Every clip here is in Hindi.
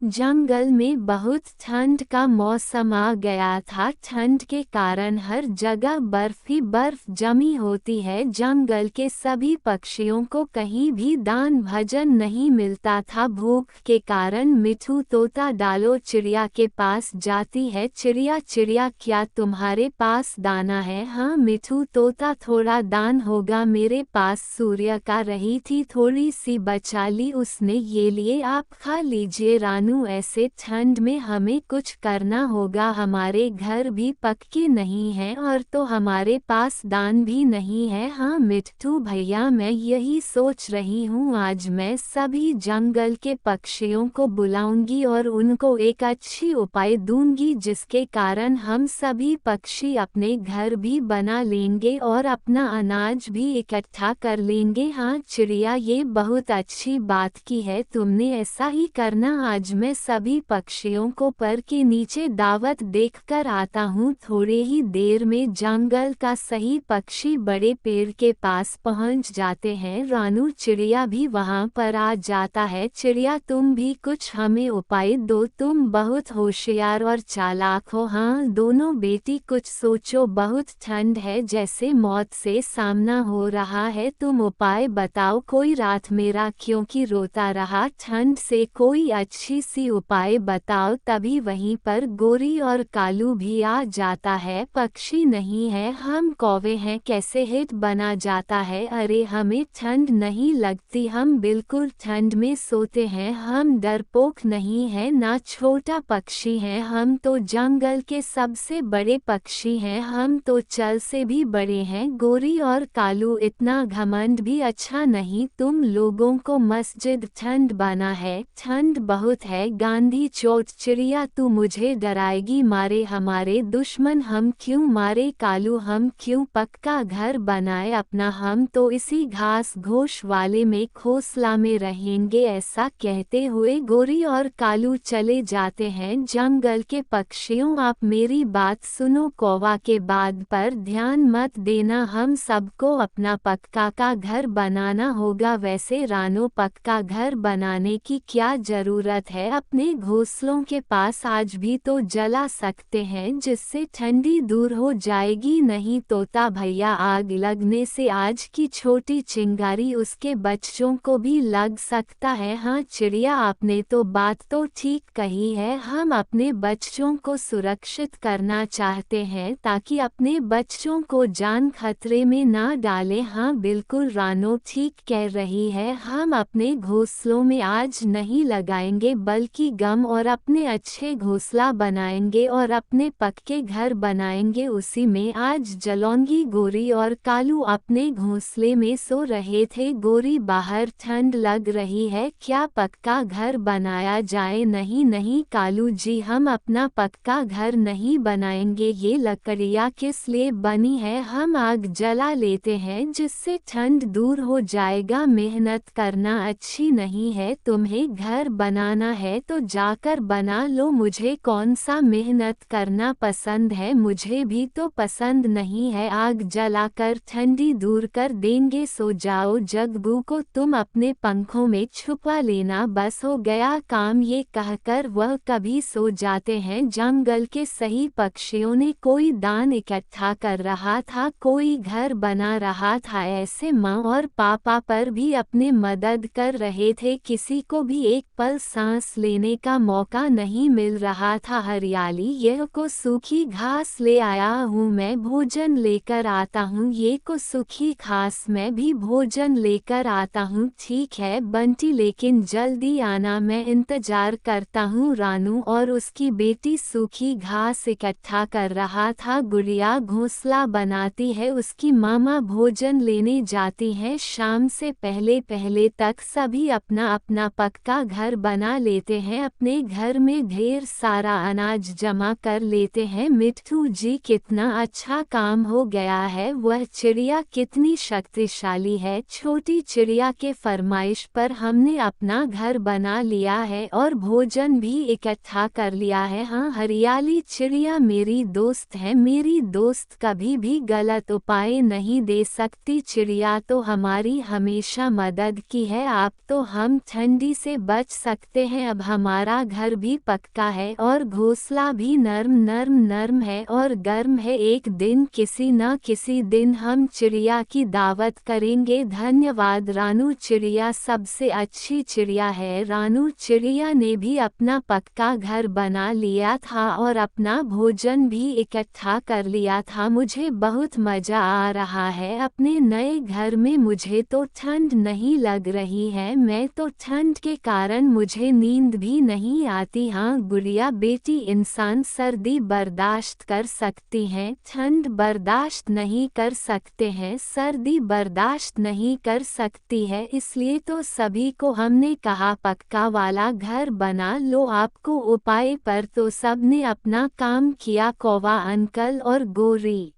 जंगल में बहुत ठंड का मौसम आ गया था। ठंड के कारण हर जगह बर्फ ही बर्फ जमी होती है। जंगल के सभी पक्षियों को कहीं भी दान भोजन नहीं मिलता था। भूख के कारण मिठू तोता डालो चिड़िया के पास जाती है। चिड़िया चिड़िया क्या तुम्हारे पास दाना है? हाँ मिठू तोता, थोड़ा दान होगा मेरे पास। सूर्य का रही थी, थोड़ी सी बचा ली उसने, ये लिए आप खा लीजिए। रानू ऐसे ठंड में हमें कुछ करना होगा, हमारे घर भी पक्के नहीं हैं और तो हमारे पास दान भी नहीं है। हाँ मिट्ठू भैया, मैं यही सोच रही हूँ, आज मैं सभी जंगल के पक्षियों को बुलाऊंगी और उनको एक अच्छी उपाय दूंगी जिसके कारण हम सभी पक्षी अपने घर भी बना लेंगे और अपना अनाज भी इकट्ठा कर लेंगे। हाँ चिड़िया, ये बहुत अच्छी बात की है तुमने, ऐसा ही करना। आज मैं सभी पक्षियों को पर के नीचे दावत देखकर आता हूँ। थोड़े ही देर में जंगल का सही पक्षी बड़े पेड़ के पास पहुँच जाते हैं। रानू चिड़िया भी वहाँ पर आ जाता है। चिड़िया तुम भी कुछ हमें उपाय दो, तुम बहुत होशियार और चालाक हो। हाँ दोनों बेटी कुछ सोचो, बहुत ठंड है, जैसे मौत से सामना हो रहा है। तुम उपाय बताओ, कोई रात मेरा क्योंकि रोता रहा, ठंड से कोई अच्छी सी उपाय बताओ। तभी वहीं पर गोरी और कालू भी आ जाता है। पक्षी नहीं है, हम कौवे हैं, कैसे हिट बना जाता है। अरे हमें ठंड नहीं लगती, हम बिल्कुल ठंड में सोते हैं, हम डरपोक नहीं है ना छोटा पक्षी हैं, हम तो जंगल के सबसे बड़े पक्षी हैं, हम तो चल से भी बड़े हैं। गोरी और कालू, इतना घमंड भी अच्छा नहीं, तुम लोगों को मस्जिद ठंड बना है, ठंड बहुत है। गांधी चोट चिड़िया, तू मुझे डराएगी, मारे हमारे दुश्मन हम क्यों मारे। कालू, हम क्यों पक्का घर बनाए अपना, हम तो इसी घास घोष वाले में घोंसला में रहेंगे। ऐसा कहते हुए गोरी और कालू चले जाते हैं। जंगल के पक्षियों, आप मेरी बात सुनो, कौवा के बाद पर ध्यान मत देना, हम सबको अपना पक्का का घर बनाना होगा। वैसे रानो, पक्का घर बनाने की क्या जरूरत है, अपने घोंसलों के पास आज भी तो जला सकते हैं जिससे ठंडी दूर हो जाएगी। नहीं तोता भैया, आग लगने से आज की छोटी चिंगारी उसके बच्चों को भी लग सकता है। हाँ चिड़िया, आपने तो बात तो ठीक कही है, हम अपने बच्चों को सुरक्षित करना चाहते हैं ताकि अपने बच्चों को जान खतरे में ना डालें। हाँ बिल्कुल रानो ठीक कह रही है, हम अपने घोंसलों में आज नहीं लगाएंगे बल्कि गम और अपने अच्छे घोंसला बनाएंगे और अपने पक्के घर बनाएंगे, उसी में आज जलौंगी। गोरी और कालू अपने घोंसले में सो रहे थे। गोरी, बाहर ठंड लग रही है, क्या पक्का घर बनाया जाए? नहीं नहीं कालू जी, हम अपना पक्का घर नहीं बनाएंगे, ये लकड़ियाँ किस लिए बनी है, हम आग जला लेते हैं जिससे ठंड दूर हो जाएगा। मेहनत करना अच्छी नहीं है, तुम्हें घर बनाना है तो जाकर बना लो, मुझे कौन सा मेहनत करना पसंद है, मुझे भी तो पसंद नहीं है। आग जलाकर ठंडी दूर कर देंगे, सो जाओ जगबू को तुम अपने पंखों में छुपा लेना, बस हो गया काम। ये कहकर वह कभी सो जाते हैं। जंगल के सही पक्षियों ने कोई दान इकट्ठा कर रहा था, कोई घर बना रहा था, ऐसे माँ और पापा पर भी अपने मदद कर रहे थे, किसी को भी एक पल सांस लेने का मौका नहीं मिल रहा था। हरियाली, यह को सूखी घास ले आया हूँ मैं, भोजन लेकर आता हूँ, ये को सूखी घास, मैं भी भोजन लेकर आता हूँ। ठीक है बंटी, लेकिन जल्दी आना, मैं इंतजार करता हूँ। रानू और उसकी बेटी सूखी घास इकट्ठा कर रहा था। गुड़िया घोंसला बनाती है, उसकी मामा भोजन लेने जाती हैं। शाम से पहले पहले तक सभी अपना अपना पक्का घर बना लेते हैं, अपने घर में ढेर सारा अनाज जमा कर लेते हैं। मिट्ठू जी, कितना अच्छा काम हो गया है, वह चिड़िया कितनी शक्तिशाली है। छोटी चिड़िया के फरमाइश पर हमने अपना घर बना लिया है और भोजन भी इकट्ठा कर लिया है। हाँ हरियाली चिड़िया मेरी दोस्त है, मेरी दोस्त कभी भी गलत उपाय नहीं दे सकती। चिड़िया तो हमारी हमेशा मदद की है, आप तो हम ठंडी से बच सकते हैं अब हमारा घर भी पक्का है और घोंसला भी नर्म नर्म नर्म है और गर्म है। एक दिन किसी न किसी दिन हम चिड़िया की दावत करेंगे। धन्यवाद। रानू चिड़िया सबसे अच्छी चिड़िया है। रानू चिड़िया ने भी अपना पक्का घर बना लिया था और अपना भोजन भी इकट्ठा कर लिया था। मुझे बहुत मज़ा आ रहा है अपने नए घर में। मुझे तो ठंड नहीं लग रही है, मैं तो ठंड के कारण मुझे नींद भी नहीं आती। हाँ गुड़िया बेटी, इंसान सर्दी बर्दाश्त कर सकती हैं, ठंड बर्दाश्त नहीं कर सकते हैं, सर्दी बर्दाश्त नहीं कर सकती है। इसलिए तो सभी को हमने कहा पक्का वाला घर बना लो। आपको उपाय पर तो सबने अपना काम किया। कौवा अंकल और गोरी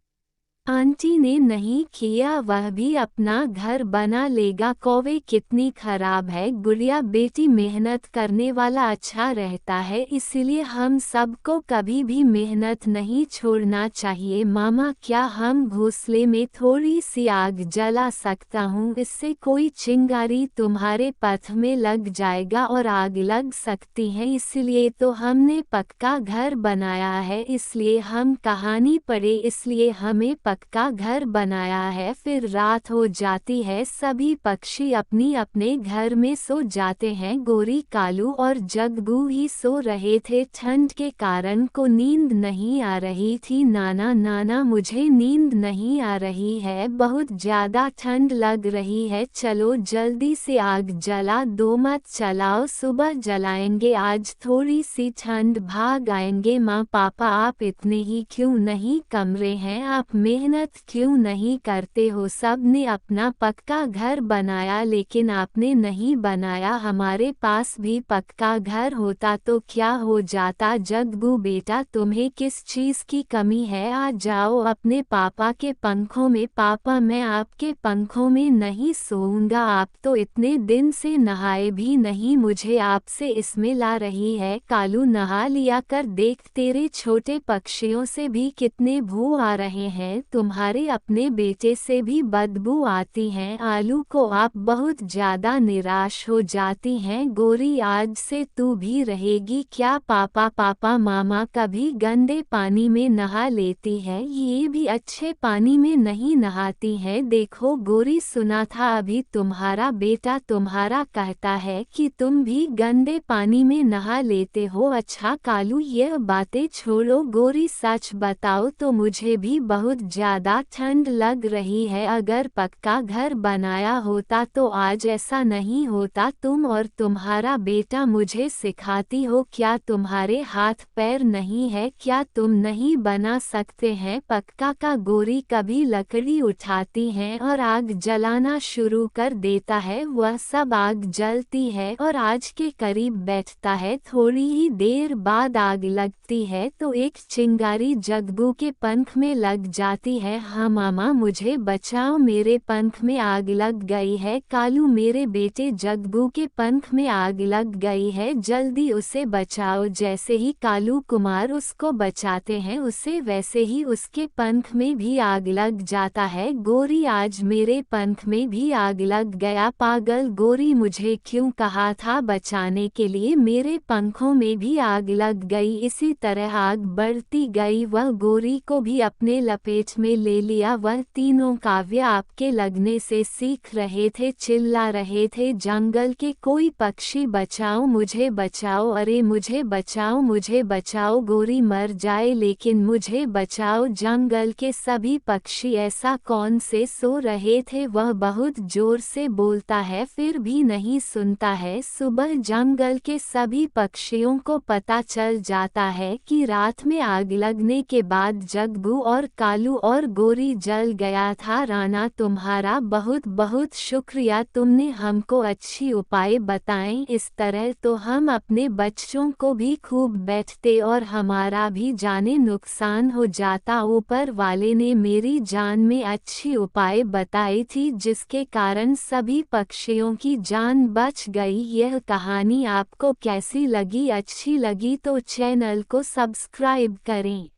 आंटी ने नहीं किया, वह भी अपना घर बना लेगा। कौवे कितनी खराब है। गुड़िया बेटी, मेहनत करने वाला अच्छा रहता है, इसलिए हम सबको कभी भी मेहनत नहीं छोड़ना चाहिए। मामा, क्या हम घोंसले में थोड़ी सी आग जला सकता हूँ? इससे कोई चिंगारी तुम्हारे पथ में लग जाएगा और आग लग सकती है। इसलिए तो हमने पक्का घर बनाया है, इसलिए हम कहानी पढ़े, इसलिए हमें पक्का घर बनाया है। फिर रात हो जाती है, सभी पक्षी अपनी अपने घर में सो जाते हैं। गोरी, कालू और जग्गू ही सो रहे थे। ठंड के कारण को नींद नहीं आ रही थी। नाना नाना, मुझे नींद नहीं आ रही है, बहुत ज़्यादा ठंड लग रही है। चलो जल्दी से आग जला दो, मत चलाओ, सुबह जलाएंगे, आज थोड़ी सी ठंड भाग आएंगे। माँ पापा, आप इतने ही क्यों नहीं कमरे हैं? आप मेहनत क्यों नहीं करते हो? सब ने अपना पक्का घर बनाया, लेकिन आपने नहीं बनाया। हमारे पास भी पक्का घर होता तो क्या हो जाता? जग्गू बेटा, तुम्हें किस चीज़ की कमी है? आ जाओ अपने पापा के पंखों में। पापा, मैं आपके पंखों में नहीं सोऊंगा, आप तो इतने दिन से नहाए भी नहीं, मुझे आपसे इसमें ला रही है। कालू, नहा लिया कर, देख तेरे छोटे पक्षियों से भी कितने भू आ रहे हैं, तुम्हारे अपने बेटे से भी बदबू आती हैं। आलू को आप बहुत ज़्यादा निराश हो जाती हैं। गोरी, आज से तू भी रहेगी क्या? पापा पापा, मामा कभी गंदे पानी में नहा लेती है, ये भी अच्छे पानी में नहीं नहाती हैं। देखो गोरी, सुना था अभी तुम्हारा बेटा तुम्हारा कहता है कि तुम भी गंदे पानी में नहा लेते हो। अच्छा कालू, यह बातें छोड़ो। गोरी, सच बताओ तो मुझे भी बहुत ज़्यादा ठंड लग रही है। अगर पक्का घर बनाया होता तो आज ऐसा नहीं होता। तुम और तुम्हारा बेटा मुझे सिखाती हो क्या? तुम्हारे हाथ पैर नहीं है क्या? तुम नहीं बना सकते हैं पक्का का? गोरी कभी लकड़ी उठाती हैं और आग जलाना शुरू कर देता है, वह सब आग जलती है और आज के करीब बैठता है। थोड़ी ही देर बाद आग लगती है तो एक चिंगारी जग्गू के पंख में लग जाती है। हाँ मामा, मुझे बचाओ, मेरे पंख में आग लग गई है। कालू, मेरे बेटे जग्गू के पंख में आग लग गई है, जल्दी उसे बचाओ। जैसे ही कालू कुमार उसको बचाते हैं, उसे वैसे ही उसके पंख में भी आग लग जाता है। गोरी, आज मेरे पंख में भी आग लग गया। पागल गोरी, मुझे क्यों कहा था बचाने के लिए? मेरे पंखों में भी आग लग गई। इसी तरह आग बढ़ती गई, वह गोरी को भी अपने लपेट में ले लिया। वह तीनों काव्य आपके लगने से सीख रहे थे, चिल्ला रहे थे, जंगल के कोई पक्षी बचाओ, मुझे बचाओ, अरे मुझे बचाओ, मुझे बचाओ, गोरी मर जाए लेकिन मुझे बचाओ। जंगल के सभी पक्षी ऐसा कौन से सो रहे थे, वह बहुत जोर से बोलता है फिर भी नहीं सुनता है। सुबह जंगल के सभी पक्षियों को पता चल जाता है कि रात में आग लगने के बाद जग्गू और कालू और गोरी जल गया था। राना, तुम्हारा बहुत बहुत शुक्रिया, तुमने हमको अच्छी उपाय बताएं। इस तरह तो हम अपने बच्चों को भी खूब बैठते और हमारा भी जाने नुकसान हो जाता। ऊपर वाले ने मेरी जान में अच्छी उपाय बताई थी, जिसके कारण सभी पक्षियों की जान बच गई। यह कहानी आपको कैसी लगी? अच्छी लगी तो चैनल को सब्सक्राइब करें।